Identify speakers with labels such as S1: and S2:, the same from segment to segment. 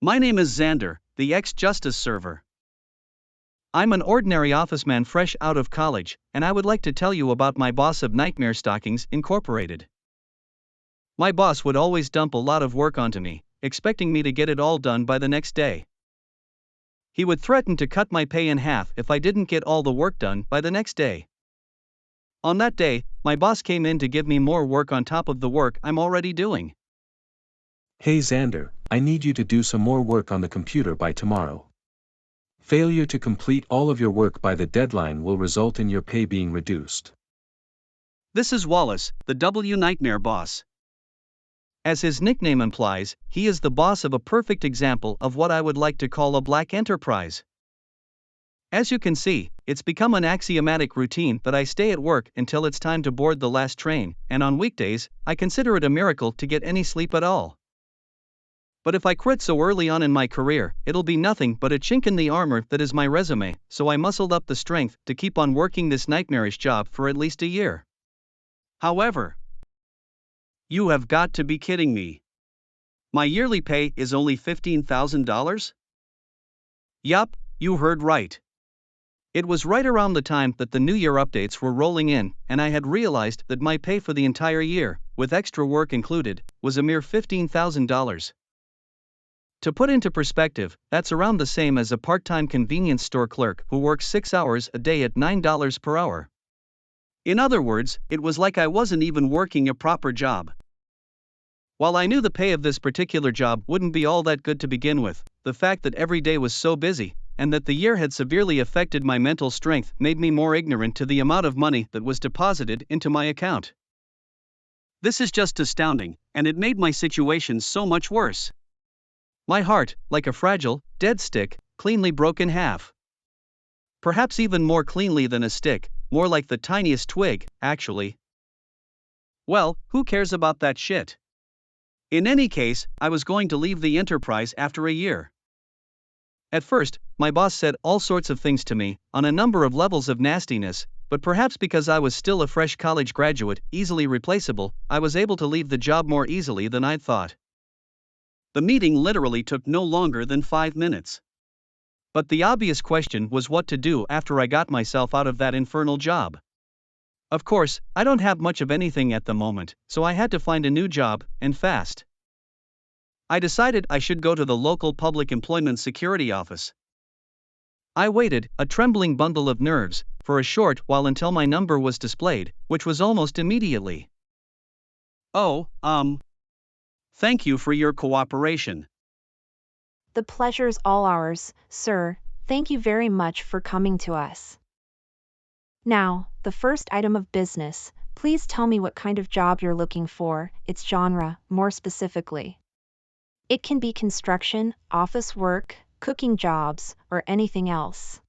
S1: My name is Xander, the ex-justice server. I'm an ordinary officeman fresh out of college, and I would like to tell you about my boss of Nightmare Stockings Incorporated. My boss would always dump a lot of work onto me, expecting me to get it all done by the next day. He would threaten to cut my pay in half if I didn't get all the work done by the next day. On that day, my boss came in to give me more work on top of the work I'm already doing.
S2: Hey Xander, I need you to do some more work on the computer by tomorrow. Failure to complete all of your work by the deadline will result in your pay being reduced.
S1: This is Wallace, the W Nightmare boss. As his nickname implies, he is the boss of a perfect example of what I would like to call a black enterprise. As you can see, it's become an axiomatic routine that I stay at work until it's time to board the last train, and on weekdays, I consider it a miracle to get any sleep at all. But if I quit so early on in my career, it'll be nothing but a chink in the armor that is my resume, so I muscled up the strength to keep on working this nightmarish job for at least a year. However, you have got to be kidding me. My yearly pay is only $15,000? Yup, you heard right. It was right around the time that the New Year updates were rolling in, and I had realized that my pay for the entire year, with extra work included, was a mere $15,000. To put into perspective, that's around the same as a part-time convenience store clerk who works 6 hours a day at $9 per hour. In other words, it was like I wasn't even working a proper job. While I knew the pay of this particular job wouldn't be all that good to begin with, the fact that every day was so busy, and that the year had severely affected my mental strength made me more ignorant to the amount of money that was deposited into my account. This is just astounding, and it made my situation so much worse. My heart, like a fragile, dead stick, cleanly broke in half. Perhaps even more cleanly than a stick, more like the tiniest twig, actually. Well, who cares about that shit? In any case, I was going to leave the enterprise after a year. At first, my boss said all sorts of things to me, on a number of levels of nastiness, but perhaps because I was still a fresh college graduate, easily replaceable, I was able to leave the job more easily than I'd thought. The meeting literally took no longer than 5 minutes. But the obvious question was what to do after I got myself out of that infernal job. Of course, I don't have much of anything at the moment, so I had to find a new job, and fast. I decided I should go to the local public employment security office. I waited, a trembling bundle of nerves, for a short while until my number was displayed, which was almost immediately. Thank you for your cooperation.
S3: The pleasure's all ours, sir. Thank you very much for coming to us. Now, the first item of business, please tell me what kind of job you're looking for, its genre, more specifically. It can be construction, office work, cooking jobs, or anything else.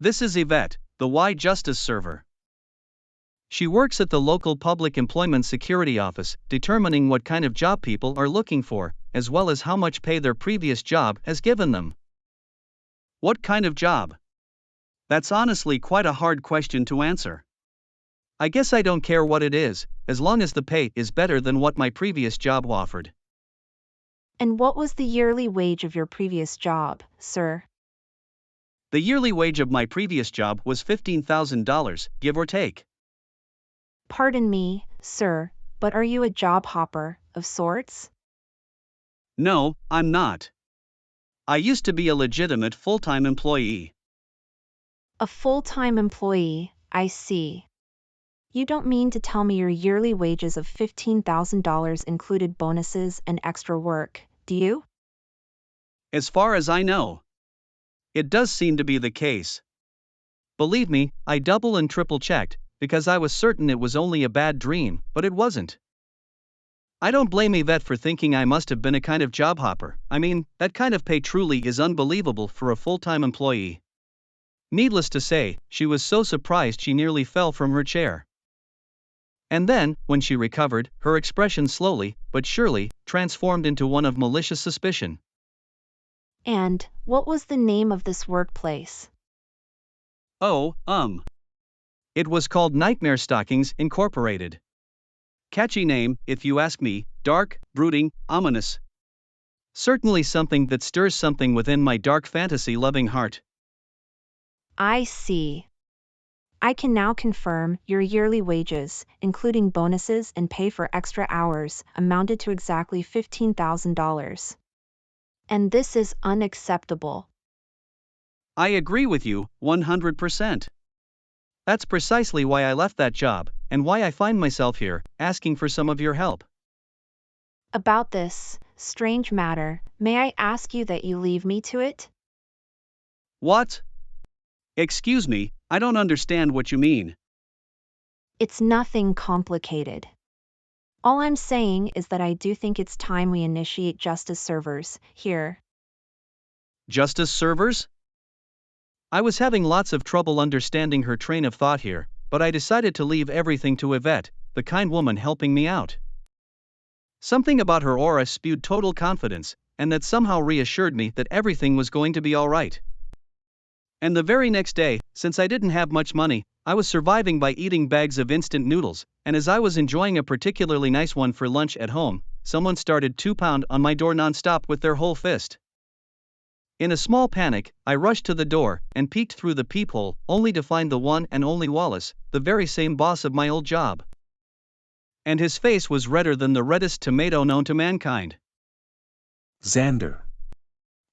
S1: This is Yvette, the Y Justice server. She works at the local public employment security office, determining what kind of job people are looking for, as well as how much pay their previous job has given them. What kind of job? That's honestly quite a hard question to answer. I guess I don't care what it is, as long as the pay is better than what my previous job offered.
S3: And what was the yearly wage of your previous job, sir?
S1: The yearly wage of my previous job was $15,000, give or take.
S3: Pardon me, sir, but are you a job hopper, of sorts?
S1: No, I'm not. I used to be a legitimate full-time employee.
S3: A full-time employee, I see. You don't mean to tell me your yearly wages of $15,000 included bonuses and extra work, do you?
S1: As far as I know. It does seem to be the case. Believe me, I double and triple checked, because I was certain it was only a bad dream, but it wasn't. I don't blame Yvette for thinking I must have been a kind of job hopper. I mean, that kind of pay truly is unbelievable for a full-time employee. Needless to say, she was so surprised she nearly fell from her chair. And then, when she recovered, her expression slowly, but surely, transformed into one of malicious suspicion.
S3: And what was the name of this workplace?
S1: It was called Nightmare Stockings Incorporated. Catchy name, if you ask me, dark, brooding, ominous. Certainly something that stirs something within my dark fantasy-loving heart.
S3: I see. I can now confirm your yearly wages, including bonuses and pay for extra hours, amounted to exactly $15,000. And this is unacceptable.
S1: I agree with you, 100%. That's precisely why I left that job, and why I find myself here, asking for some of your help.
S3: About this strange matter, may I ask you that you leave me to it?
S1: What? Excuse me, I don't understand what you mean.
S3: It's nothing complicated. All I'm saying is that I do think it's time we initiate justice servers here.
S1: Justice servers? I was having lots of trouble understanding her train of thought here, but I decided to leave everything to Yvette, the kind woman helping me out. Something about her aura spewed total confidence, and that somehow reassured me that everything was going to be alright. And the very next day, since I didn't have much money, I was surviving by eating bags of instant noodles, and as I was enjoying a particularly nice one for lunch at home, someone started to pound on my door nonstop with their whole fist. In a small panic, I rushed to the door and peeked through the peephole, only to find the one and only Wallace, the very same boss of my old job. And his face was redder than the reddest tomato known to mankind.
S2: Xander.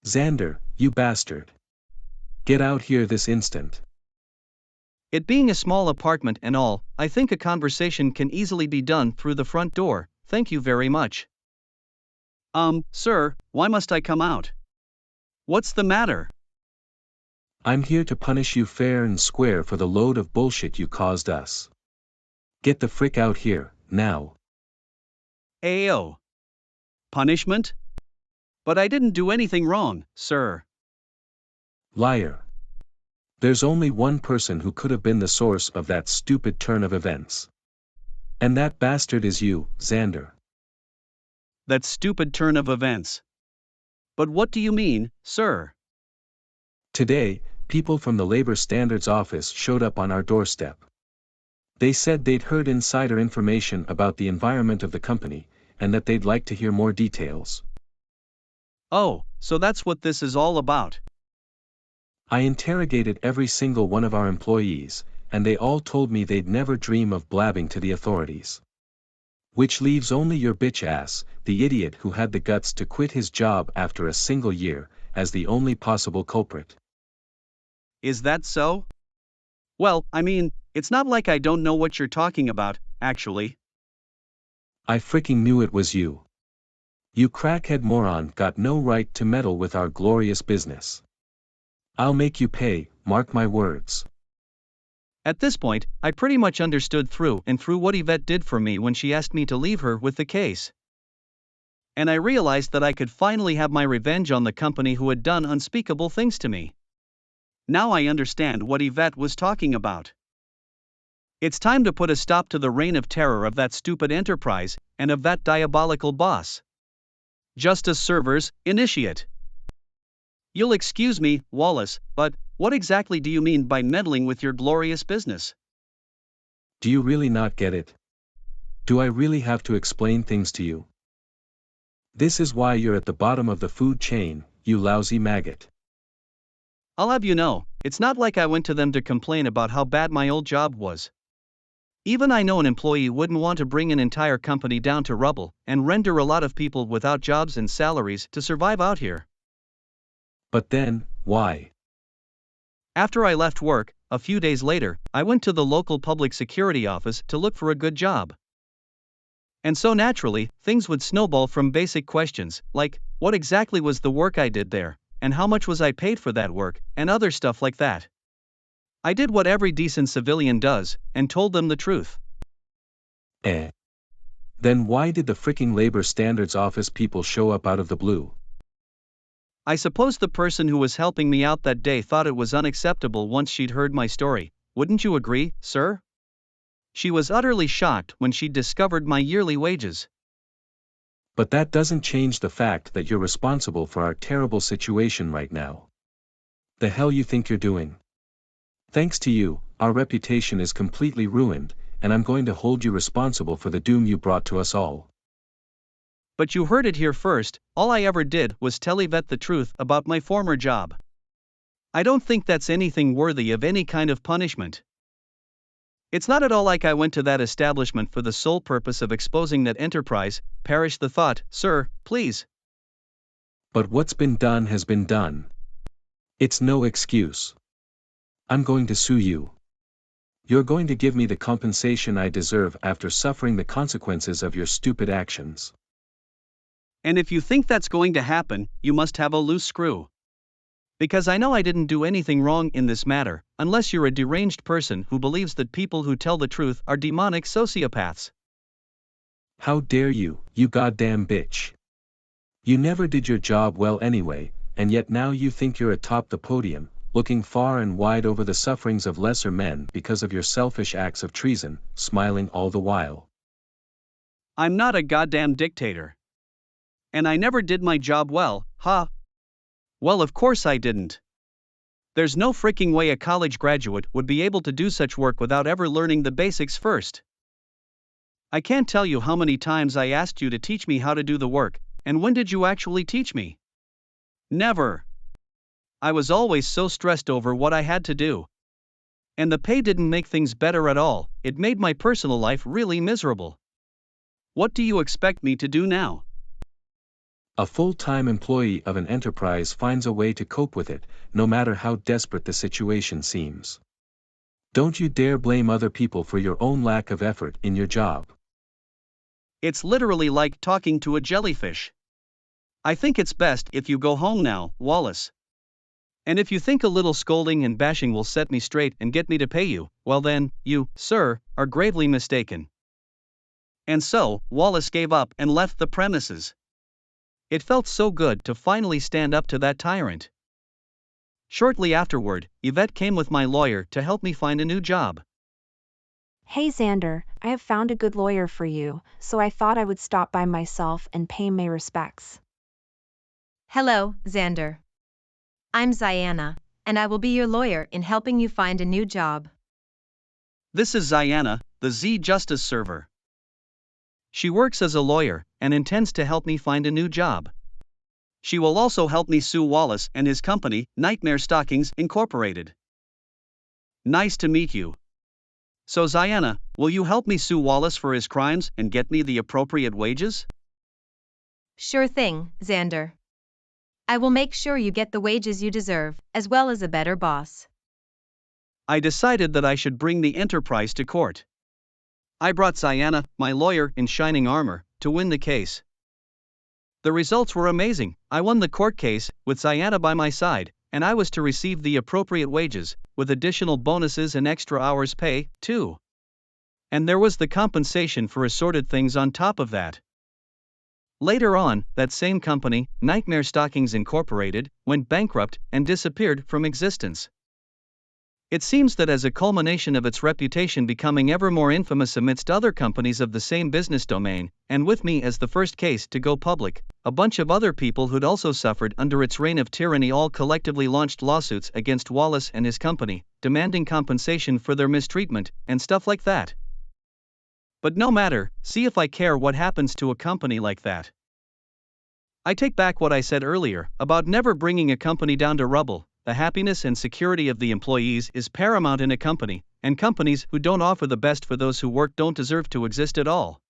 S2: Xander, you bastard. Get out here this instant.
S1: It being a small apartment and all, I think a conversation can easily be done through the front door, thank you very much. Sir, why must I come out? What's the matter?
S2: I'm here to punish you fair and square for the load of bullshit you caused us. Get the frick out here, now.
S1: Ayo. Punishment? But I didn't do anything wrong, sir.
S2: Liar. There's only one person who could have been the source of that stupid turn of events. And that bastard is you, Xander.
S1: That stupid turn of events. But what do you mean, sir?
S2: Today, people from the Labor Standards Office showed up on our doorstep. They said they'd heard insider information about the environment of the company, and that they'd like to hear more details.
S1: Oh, so that's what this is all about.
S2: I interrogated every single one of our employees, and they all told me they'd never dream of blabbing to the authorities. Which leaves only your bitch ass, the idiot who had the guts to quit his job after a single year, as the only possible culprit.
S1: Is that so? Well, I mean, it's not like I don't know what you're talking about, actually.
S2: I freaking knew it was you. You crackhead moron got no right to meddle with our glorious business. I'll make you pay, mark my words.
S1: At this point, I pretty much understood through and through what Yvette did for me when she asked me to leave her with the case. And I realized that I could finally have my revenge on the company who had done unspeakable things to me. Now I understand what Yvette was talking about. It's time to put a stop to the reign of terror of that stupid enterprise, and of that diabolical boss. Justice servers, initiate. You'll excuse me, Wallace, but what exactly do you mean by meddling with your glorious business?
S2: Do you really not get it? Do I really have to explain things to you? This is why you're at the bottom of the food chain, you lousy maggot.
S1: I'll have you know, it's not like I went to them to complain about how bad my old job was. Even I know an employee wouldn't want to bring an entire company down to rubble and render a lot of people without jobs and salaries to survive out here.
S2: But then, why?
S1: After I left work, a few days later, I went to the local public security office to look for a good job. And so naturally, things would snowball from basic questions, like, what exactly was the work I did there, and how much was I paid for that work, and other stuff like that. I did what every decent civilian does, and told them the truth.
S2: Then why did the fricking Labor Standards Office people show up out of the blue?
S1: I suppose the person who was helping me out that day thought it was unacceptable once she'd heard my story, wouldn't you agree, sir? She was utterly shocked when she discovered my yearly wages.
S2: But that doesn't change the fact that you're responsible for our terrible situation right now. The hell you think you're doing? Thanks to you, our reputation is completely ruined, and I'm going to hold you responsible for the doom you brought to us all.
S1: But you heard it here first, all I ever did was tell Yvette the truth about my former job. I don't think that's anything worthy of any kind of punishment. It's not at all like I went to that establishment for the sole purpose of exposing that enterprise, perish the thought, sir, please.
S2: But what's been done has been done. It's no excuse. I'm going to sue you. You're going to give me the compensation I deserve after suffering the consequences of your stupid actions.
S1: And if you think that's going to happen, you must have a loose screw. Because I know I didn't do anything wrong in this matter, unless you're a deranged person who believes that people who tell the truth are demonic sociopaths.
S2: How dare you, you goddamn bitch. You never did your job well anyway, and yet now you think you're atop the podium, looking far and wide over the sufferings of lesser men because of your selfish acts of treason, smiling all the while.
S1: I'm not a goddamn dictator. And I never did my job well, huh? Well, of course I didn't. There's no freaking way a college graduate would be able to do such work without ever learning the basics first. I can't tell you how many times I asked you to teach me how to do the work, and when did you actually teach me? Never. I was always so stressed over what I had to do. And the pay didn't make things better at all, it made my personal life really miserable. What do you expect me to do now?
S2: A full-time employee of an enterprise finds a way to cope with it, no matter how desperate the situation seems. Don't you dare blame other people for your own lack of effort in your job.
S1: It's literally like talking to a jellyfish. I think it's best if you go home now, Wallace. And if you think a little scolding and bashing will set me straight and get me to pay you, well then, you, sir, are gravely mistaken. And so, Wallace gave up and left the premises. It felt so good to finally stand up to that tyrant. Shortly afterward, Yvette came with my lawyer to help me find a new job.
S3: Hey Xander, I have found a good lawyer for you, so I thought I would stop by myself and pay my respects.
S4: Hello, Xander. I'm Ziana, and I will be your lawyer in helping you find a new job.
S1: This is Ziana, the Z Justice server. She works as a lawyer and intends to help me find a new job. She will also help me sue Wallace and his company, Nightmare Stockings Incorporated. Nice to meet you. So Ziana, will you help me sue Wallace for his crimes and get me the appropriate wages?
S4: Sure thing, Xander. I will make sure you get the wages you deserve, as well as a better boss.
S1: I decided that I should bring the enterprise to court. I brought Ziana, my lawyer in shining armor, to win the case. The results were amazing. I won the court case, with Ziana by my side, and I was to receive the appropriate wages, with additional bonuses and extra hours pay, too. And there was the compensation for assorted things on top of that. Later on, that same company, Nightmare Stockings Incorporated, went bankrupt and disappeared from existence. It seems that as a culmination of its reputation becoming ever more infamous amidst other companies of the same business domain, and with me as the first case to go public, a bunch of other people who'd also suffered under its reign of tyranny all collectively launched lawsuits against Wallace and his company, demanding compensation for their mistreatment, and stuff like that. But no matter, see if I care what happens to a company like that. I take back what I said earlier about never bringing a company down to rubble. The happiness and security of the employees is paramount in a company, and companies who don't offer the best for those who work don't deserve to exist at all.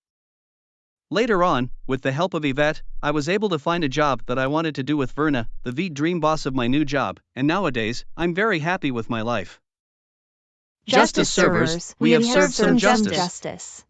S1: Later on, with the help of Yvette, I was able to find a job that I wanted to do with Verna, the dream boss of my new job, and nowadays, I'm very happy with my life.
S3: Justice servers, we have served some justice.